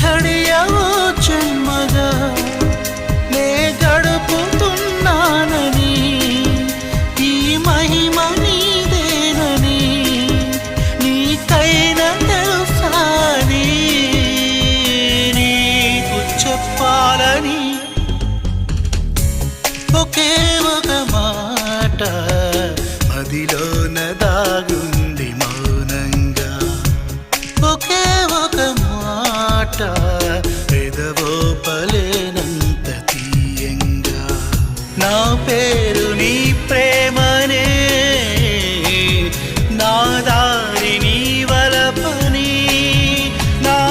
ఘడియవో జన్మగా నే గడుపుతున్నానని ఈ మహిమ నీదేనని నీకైనా తెలుసాని నీకు చెప్పాలని ఒకే ఒక మాట మదిలోన దాగుంది మౌనంగా ఒకే ఒక మాట